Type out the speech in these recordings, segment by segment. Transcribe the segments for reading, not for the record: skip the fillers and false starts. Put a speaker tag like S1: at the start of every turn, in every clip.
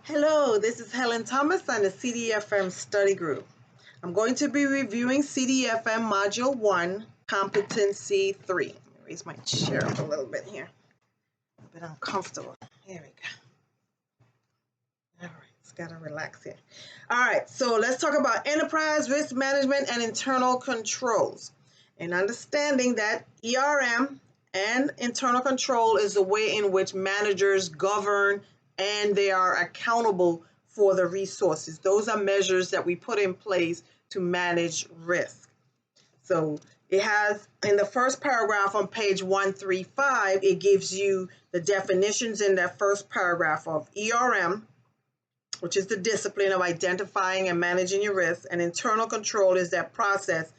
S1: Hello, this is Helen Thomas on the CDFM study group. I'm going to be reviewing CDFM Module 1, Competency 3. Let me raise my chair up a little bit here. A bit uncomfortable. There we go. All right, it's got to relax here. All right, so let's talk about enterprise risk management and internal controls. And understanding that ERM and internal control is the way in which managers govern and they are accountable for the resources. Those are measures that we put in place to manage risk. So it has, in the first paragraph on page 135, it gives you the definitions in that first paragraph of ERM, which is the discipline of identifying and managing your risk, and internal control is that process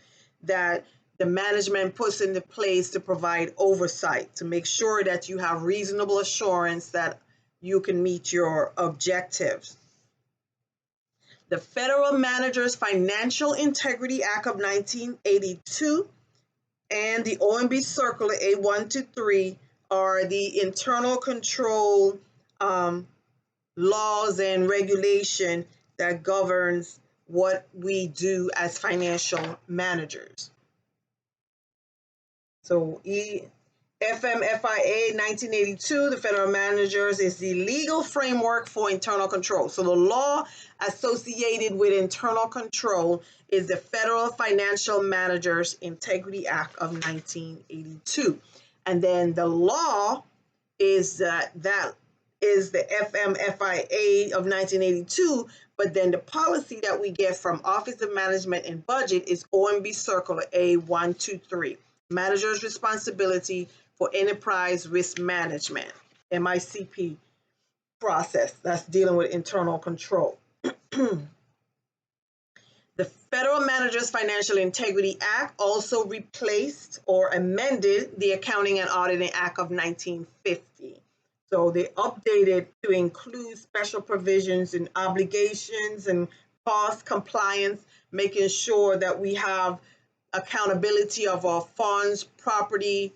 S1: that the management puts into place to provide oversight, to make sure that you have reasonable assurance that you can meet your objectives. The Federal Managers Financial Integrity Act of 1982 and the OMB Circular A123 are the internal control laws and regulation that governs what we do as financial managers. So FMFIA 1982, the Federal Managers, is the legal framework for internal control. So the law associated with internal control is the Federal Financial Managers Integrity Act of 1982. And then the law is that is the FMFIA of 1982, but then the policy that we get from Office of Management and Budget is OMB Circular A123, Manager's Responsibility for Enterprise Risk Management, MICP process that's dealing with internal control. The Federal Managers Financial Integrity Act also replaced or amended the Accounting and Auditing Act of 1950. So they updated to include special provisions and obligations and cost compliance, making sure that we have accountability of our funds, property,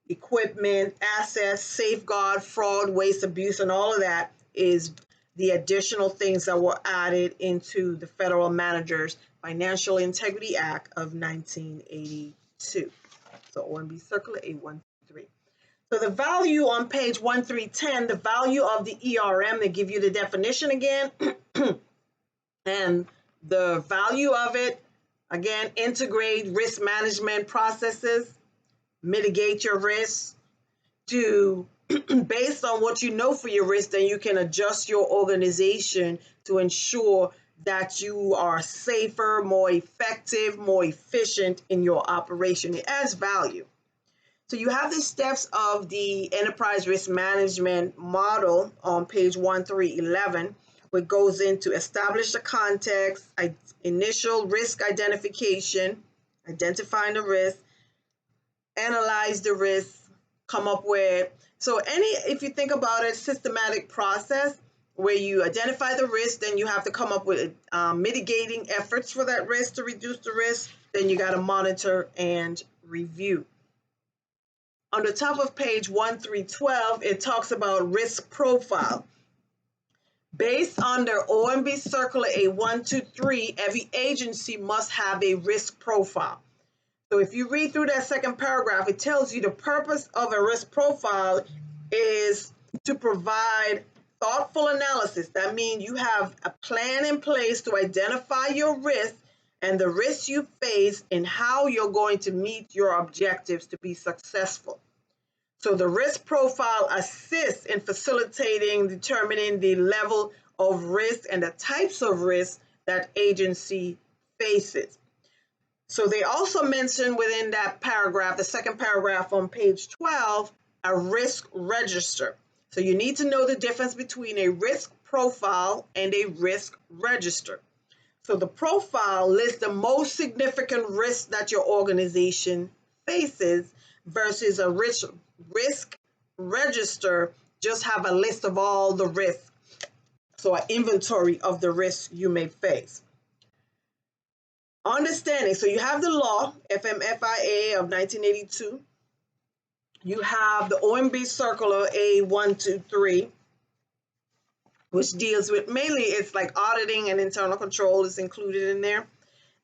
S1: equipment, assets, safeguard, fraud, waste, abuse, and all of that is the additional things that were added into the Federal Managers Financial Integrity Act of 1982. So OMB Circular A123. So the value on page 1310, the value of the ERM, they give you the definition again. And the value of it, again, integrate risk management processes, mitigate your risks, to based on what you know for your risk, then you can adjust your organization to ensure that you are safer, more effective, more efficient in your operation. It adds value. So you have the steps of the enterprise risk management model on page 1311, which goes into establish the context, initial risk identification, identifying the risk, analyze the risk, come up with, so if you think about it, systematic process where you identify the risk, then you have to come up with mitigating efforts for that risk to reduce the risk, then you got to monitor and review. On the top of page 1312, it talks about risk profile. Based on their OMB Circular A123, every agency must have a risk profile. So if you read through that second paragraph, it tells you the purpose of a risk profile is to provide thoughtful analysis. That means you have a plan in place to identify your risk and the risks you face and how you're going to meet your objectives to be successful. So the risk profile assists in facilitating determining the level of risk and the types of risk that agency faces. So they also mention within that paragraph, the second paragraph on page 12, a risk register. So you need to know the difference between a risk profile and a risk register. So the profile lists the most significant risks that your organization faces versus a risk register just have a list of all the risks. So an inventory of the risks you may face. Understanding, so you have the law, FMFIA of 1982. You have the OMB Circular A123. which deals with mainly it's like auditing and internal control is included in there.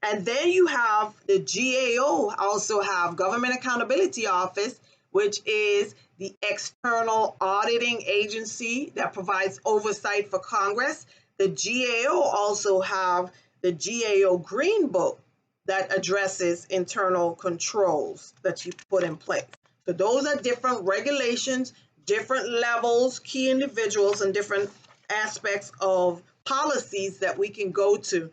S1: And then you have the GAO, also have Government Accountability Office, which is the external auditing agency that provides oversight for Congress. The GAO also have the GAO Green Book that addresses internal controls that you put in place. So those are different regulations, different levels, key individuals, and different aspects of policies that we can go to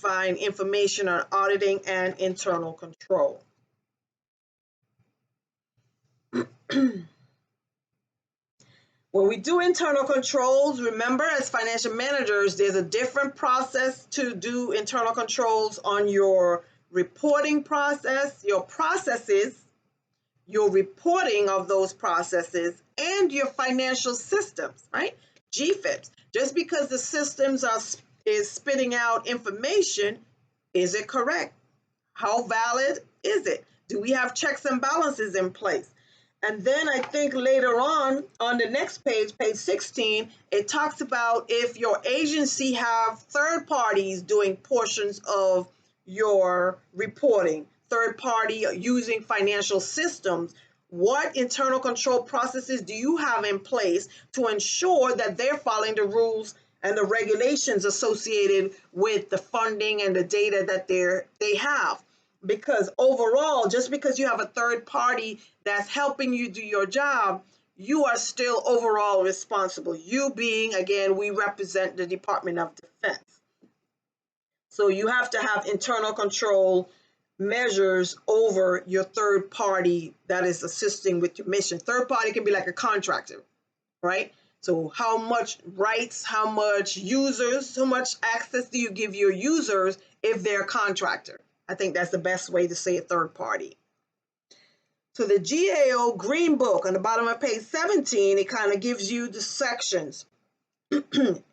S1: find information on auditing and internal control. When we do internal controls, remember as financial managers, there's a different process to do internal controls on your reporting process, your processes, your reporting of those processes, and your financial systems, right? GFIPs. Just because the systems is spitting out information, is it correct? How valid is it? Do we have checks and balances in place? And then I think later on the next page, page 16, it talks about if your agency have third parties doing portions of your reporting, third party using financial systems, what internal control processes do you have in place to ensure that they're following the rules and the regulations associated with the funding and the data that they have? Because overall, just because you have a third party that's helping you do your job, you are still overall responsible. You being, again, we represent the Department of Defense. So you have to have internal control measures over your third party that is assisting with your mission. Third party can be like a contractor, right? So how much rights, how much users, how much access do you give your users if they're a contractor? I think that's the best way to say a third party. So the GAO Green Book on the bottom of page 17, it kind of gives you the sections. It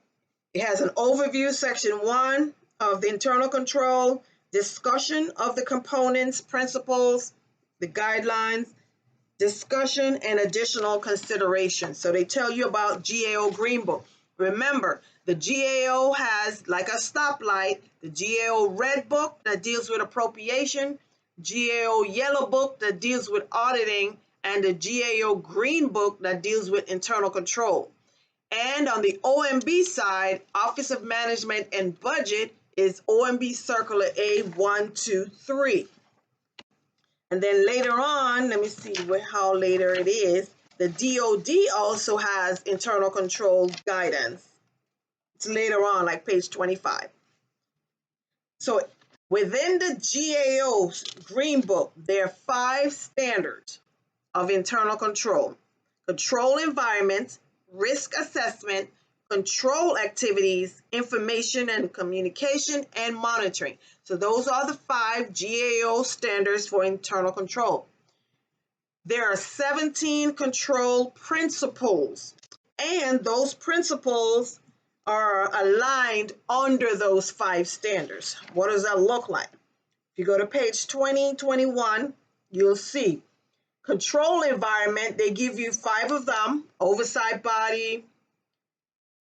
S1: has an overview, section 1 of the internal control, discussion of the components, principles, the guidelines, discussion, and additional considerations. So they tell you about GAO Green Book. Remember, the GAO has, like a stoplight, the GAO Red Book that deals with appropriation, GAO Yellow Book that deals with auditing, and the GAO Green Book that deals with internal control. And on the OMB side, Office of Management and Budget is OMB Circular A123. And then later on, let me see how later it is, the DOD also has internal control guidance. It's later on, like page 25. So within the GAO Green Book, there are 5 standards of internal control: control environment, risk assessment, control activities, information and communication, and monitoring. So those are the 5 GAO standards for internal control. There are 17 control principles, and those principles are aligned under those 5 standards. What does that look like? If you go to page 20, 21, you'll see control environment. They give you 5 of them: oversight body,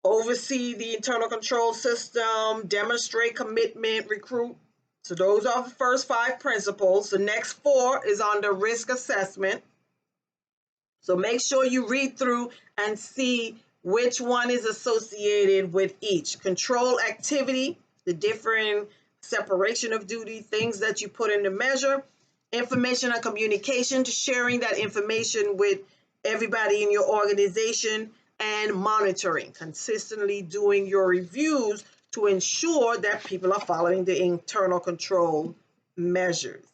S1: oversee the internal control system, demonstrate commitment, recruit. So those are the first 5 principles. The next 4 is on the risk assessment. So make sure you read through and see which one is associated with each. Control activity, the different separation of duty, things that you put in the measure. Information and communication, sharing that information with everybody in your organization. And monitoring, consistently doing your reviews to ensure that people are following the internal control measures.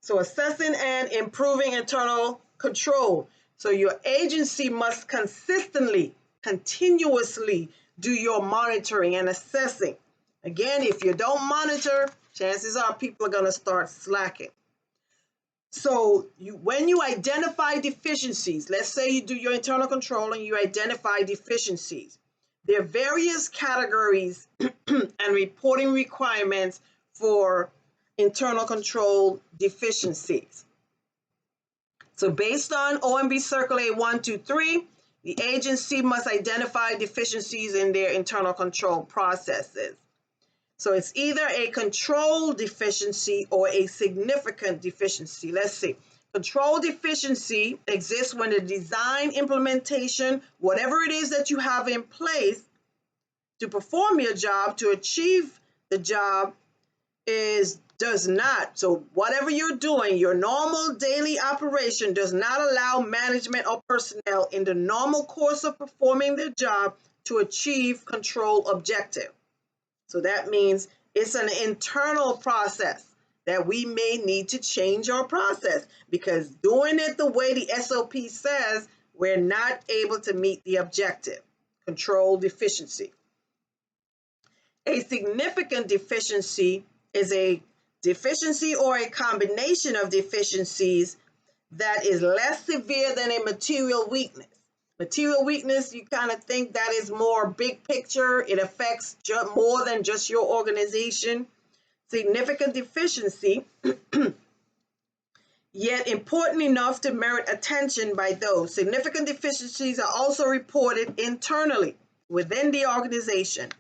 S1: So assessing and improving internal control. So your agency must consistently, continuously do your monitoring and assessing. Again, if you don't monitor, chances are people are going to start slacking. So when you identify deficiencies, let's say you do your internal control and you identify deficiencies, there are various categories and reporting requirements for internal control deficiencies. So based on OMB Circular A123, The agency must identify deficiencies in their internal control processes. So it's either a control deficiency or a significant deficiency. Let's see. Control deficiency exists when the design, implementation, whatever it is that you have in place to perform your job, to achieve the job, does not. So whatever you're doing, your normal daily operation does not allow management or personnel in the normal course of performing their job to achieve control objective. So that means it's an internal process that we may need to change our process, because doing it the way the SOP says, we're not able to meet the objective. Control deficiency. A significant deficiency is a deficiency or a combination of deficiencies that is less severe than a material weakness. Material weakness, you kind of think that is more big picture. It affects more than just your organization. Significant deficiency, yet important enough to merit attention by those. Significant deficiencies are also reported internally within the organization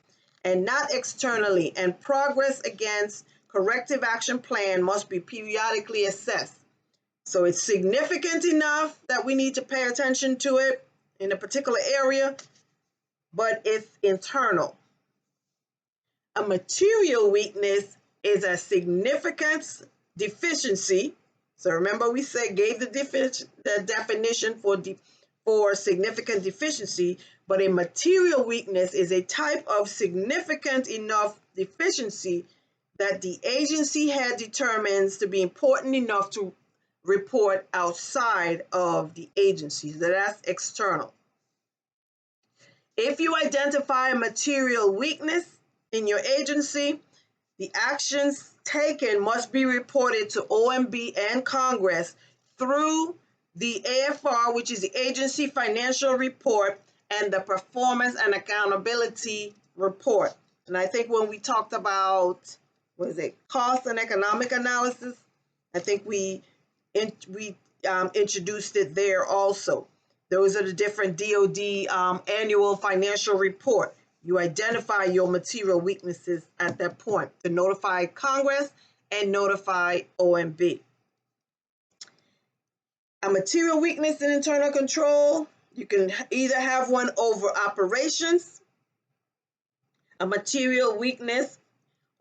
S1: and not externally, and progress against corrective action plan must be periodically assessed. So it's significant enough that we need to pay attention to it in a particular area, but it's internal. A material weakness is a significant deficiency. So remember we gave the definition for significant deficiency, but a material weakness is a type of significant enough deficiency that the agency head determines to be important enough to report outside of the agency. So that's external. If you identify a material weakness in your agency, the actions taken must be reported to OMB and Congress through the AFR, which is the Agency Financial Report, and the Performance and Accountability Report. And I think when we talked about, cost and economic analysis, I think we introduced it there also. Those are the different DoD annual financial report. You identify your material weaknesses at that point to notify Congress and notify OMB. A material weakness in internal control, you can either have one over operations, a material weakness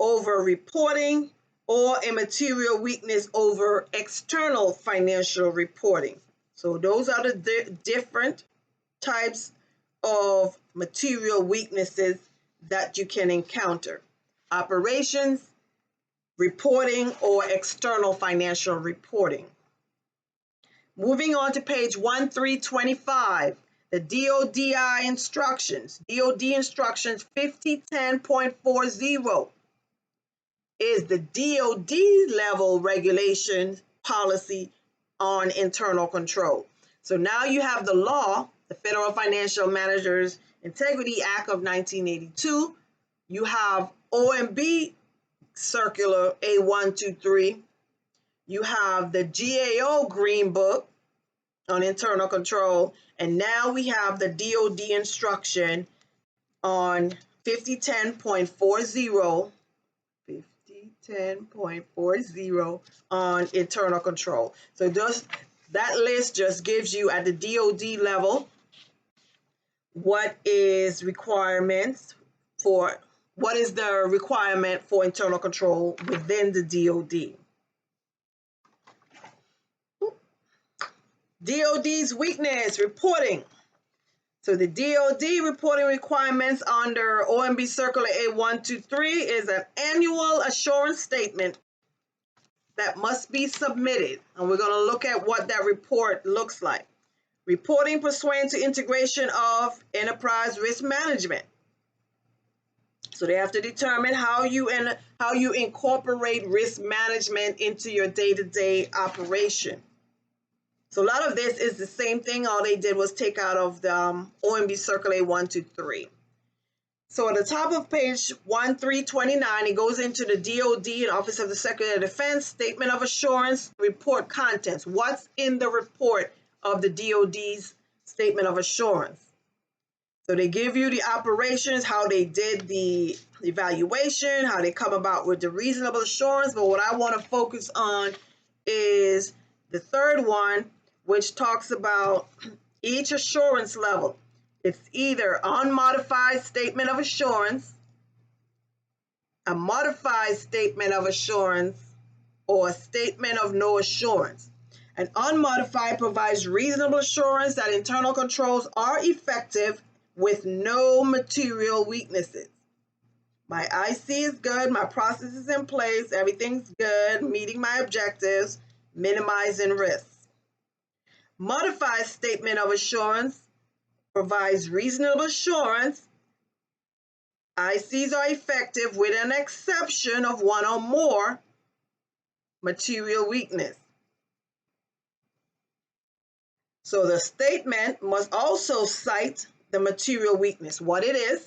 S1: over reporting, or a material weakness over external financial reporting. So those are the different types of material weaknesses that you can encounter: operations, reporting, or external financial reporting. Moving on to page 1325, the DODI instructions. DOD instructions 5010.40 is the DOD level regulation policy on internal control. So now you have the law, the Federal Financial Managers Integrity Act of 1982. You have OMB Circular A123. You have the GAO Green Book on internal control. And now we have the DOD instruction on 5010.40 on internal control. So that list just gives you at the DOD level what is the requirement for internal control within the DOD. DOD's weakness reporting. So the DOD reporting requirements under OMB Circular A123 is an annual assurance statement that must be submitted. And we're going to look at what that report looks like. Reporting pursuant to integration of enterprise risk management. So they have to determine how you incorporate risk management into your day-to-day operation. So a lot of this is the same thing. All they did was take out of the OMB Circular A123. So at the top of page 1329, it goes into the DOD and Office of the Secretary of Defense Statement of Assurance report contents. What's in the report of the DOD's statement of assurance. So they give you the operations, how they did the evaluation, how they come about with the reasonable assurance. But what I want to focus on is the third one, which talks about each assurance level. It's either unmodified statement of assurance, a modified statement of assurance, or a statement of no assurance. An unmodified provides reasonable assurance that internal controls are effective with no material weaknesses. My IC is good, my process is in place, everything's good, meeting my objectives, minimizing risks. Modified statement of assurance provides reasonable assurance. ICs are effective with an exception of one or more material weakness. So the statement must also cite the material weakness, what it is,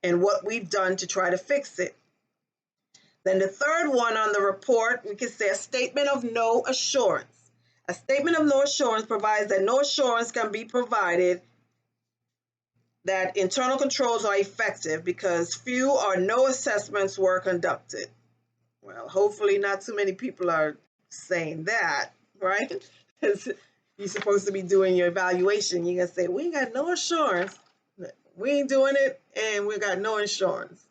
S1: and what we've done to try to fix it. Then the third one on the report, we can say a statement of no assurance. A statement of no assurance provides that no assurance can be provided that internal controls are effective because few or no assessments were conducted. Well, hopefully not too many people are saying that, right? Because you're supposed to be doing your evaluation. You're going to say, we ain't got no assurance. We ain't doing it, and we got no insurance.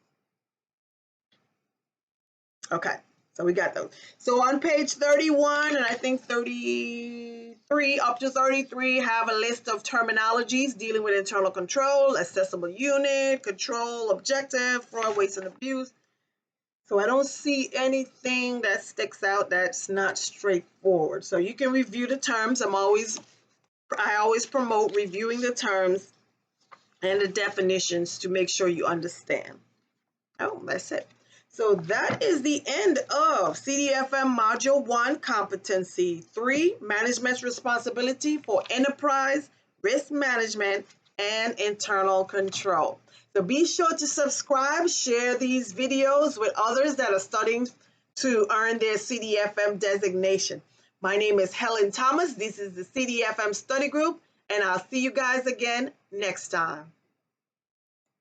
S1: Okay, so we got those. So on page 31, and I think 33, up to 33, have a list of terminologies dealing with internal control, accessible unit, control, objective, fraud, waste, and abuse. So I don't see anything that sticks out that's not straightforward. So you can review the terms. I always promote reviewing the terms and the definitions to make sure you understand. Oh, that's it. So that is the end of CDFM Module 1, Competency 3, Management's Responsibility for Enterprise, Risk Management, and Internal Control. So be sure to subscribe, share these videos with others that are studying to earn their CDFM designation. My name is Helen Thomas. This is the CDFM Study Group, and I'll see you guys again next time.